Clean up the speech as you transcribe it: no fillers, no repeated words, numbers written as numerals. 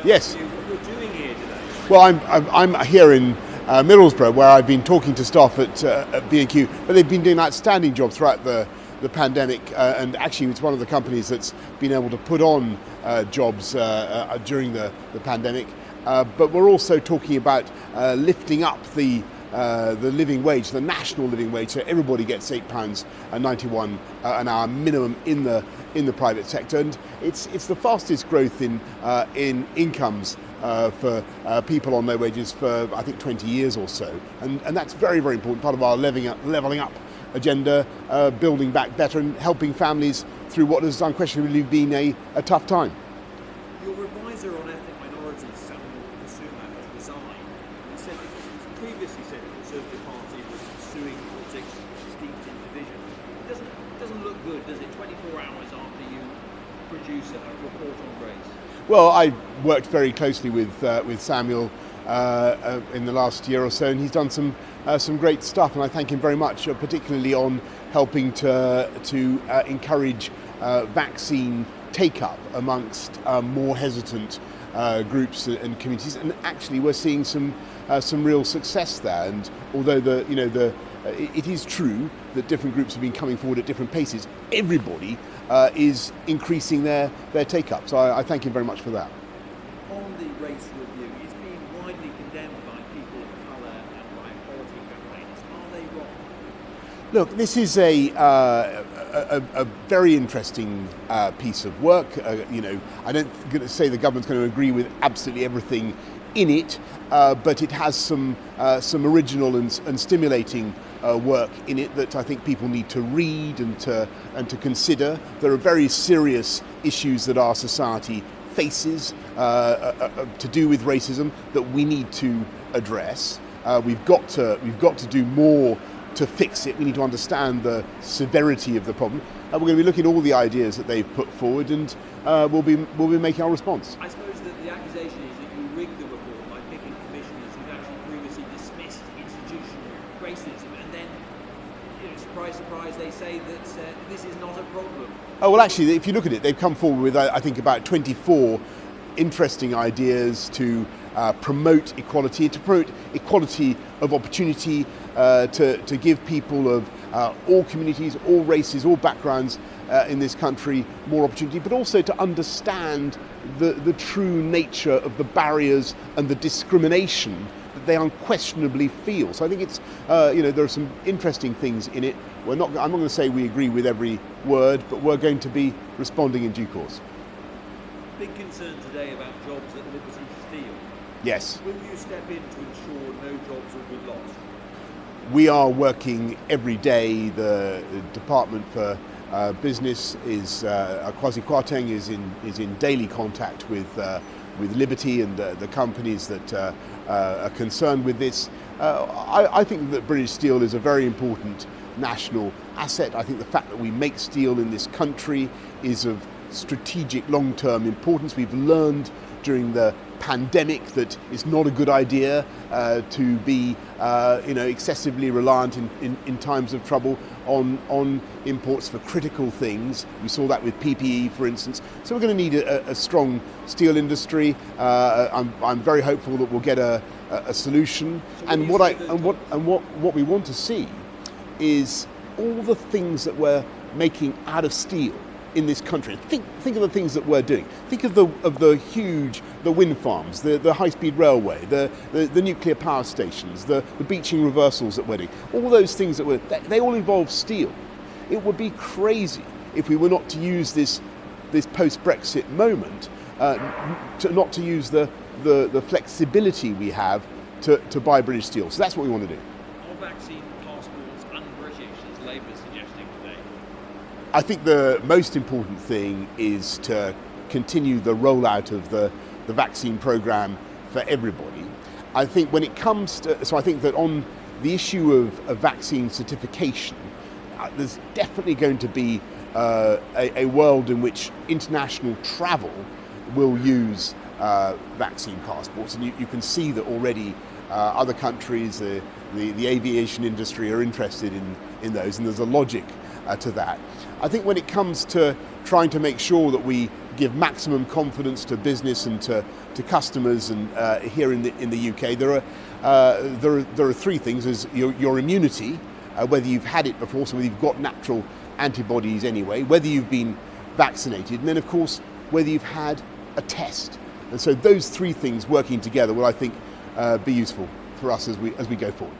Yes. What you're doing here today. Well, I'm here in Middlesbrough, where I've been talking to staff at B&Q, but they've been doing an outstanding job throughout the pandemic, and actually it's one of the companies that's been able to put on jobs during the pandemic. But we're also talking about lifting up the living wage, the national living wage, so everybody gets £8.91 an hour minimum in the private sector, and it's the fastest growth in incomes for people on low wages for I think 20 years or so, and that's very, very important, part of our levelling up agenda, building back better and helping families through what has unquestionably been a tough time. Your advisor on ethnic minorities, Sir Keir Starmer, has resigned. He said that previously said the Conservative Party was pursuing politics steeped in division. It doesn't look good, does it? 24 hours after you produce a report on race. Well, I worked very closely with Samuel in the last year or so, and he's done some great stuff, and I thank him very much, particularly on helping to encourage vaccine take-up amongst more hesitant groups and communities, and actually we're seeing some real success there. And although it is true that different groups have been coming forward at different paces, everybody is increasing their take-up. So I thank him very much for that. On the race review, it's been widely condemned by people of colour and by equality campaigners. Are they wrong? Look, this is a very interesting piece of work. I don't going to say the government's going to agree with absolutely everything in it, but it has some original and stimulating work in it that I think people need to read and to consider. There are very serious issues that our society faces to do with racism that we need to address. We've got to do more to fix it. We need to understand the severity of the problem. We're going to be looking at all the ideas that they've put forward, and we'll be making our response. I suppose that the accusation is that you rigged the report by picking commissioners who'd actually previously dismissed institutional racism, and then, surprise, surprise, they say that this is not a problem. Oh, well, actually, if you look at it, they've come forward with, I think, about 24 interesting ideas to promote equality, of opportunity, to give people of all communities, all races, all backgrounds in this country more opportunity, but also to understand the true nature of the barriers and the discrimination that they unquestionably feel. So I think it's, there are some interesting things in it. I'm not going to say we agree with every word, but we're going to be responding in due course. Big concern today about jobs at Liberty Steel. Yes. Will you step in to ensure no jobs will be lost? We are working every day. The Department for Business is, Kwasi Kwarteng is in daily contact with Liberty and the companies that are concerned with this. I think that British Steel is a very important national asset. I think the fact that we make steel in this country is of strategic long-term importance. We've learned during the pandemic that it's not a good idea to be excessively reliant in times of trouble on imports for critical things. We saw that with PPE, for instance. So we're going to need a strong steel industry. I'm very hopeful that we'll get a solution. And what we want to see is all the things that we're making out of steel in this country. Think of the things that we're doing. Think of the huge wind farms, the high-speed railway, the nuclear power stations, the beaching reversals that we're doing. All those things they all involve steel. It would be crazy if we were not to use this post-Brexit moment, not to use the flexibility we have to buy British steel. So that's what we want to do. Are vaccine passports un-British, as Labour is suggesting today? I think the most important thing is to continue the rollout of the vaccine programme for everybody. I think when it comes to, so I think that on the issue of vaccine certification, there's definitely going to be a world in which international travel will use vaccine passports, and you can see that already other countries, the aviation industry are interested in those, and there's a logic to that. I think when it comes to trying to make sure that we give maximum confidence to business and to customers. And here in the UK, there are three things: is your immunity, whether you've had it before, so whether you've got natural antibodies anyway, whether you've been vaccinated, and then of course whether you've had a test. And so those three things working together will, I think, be useful for us as we go forward.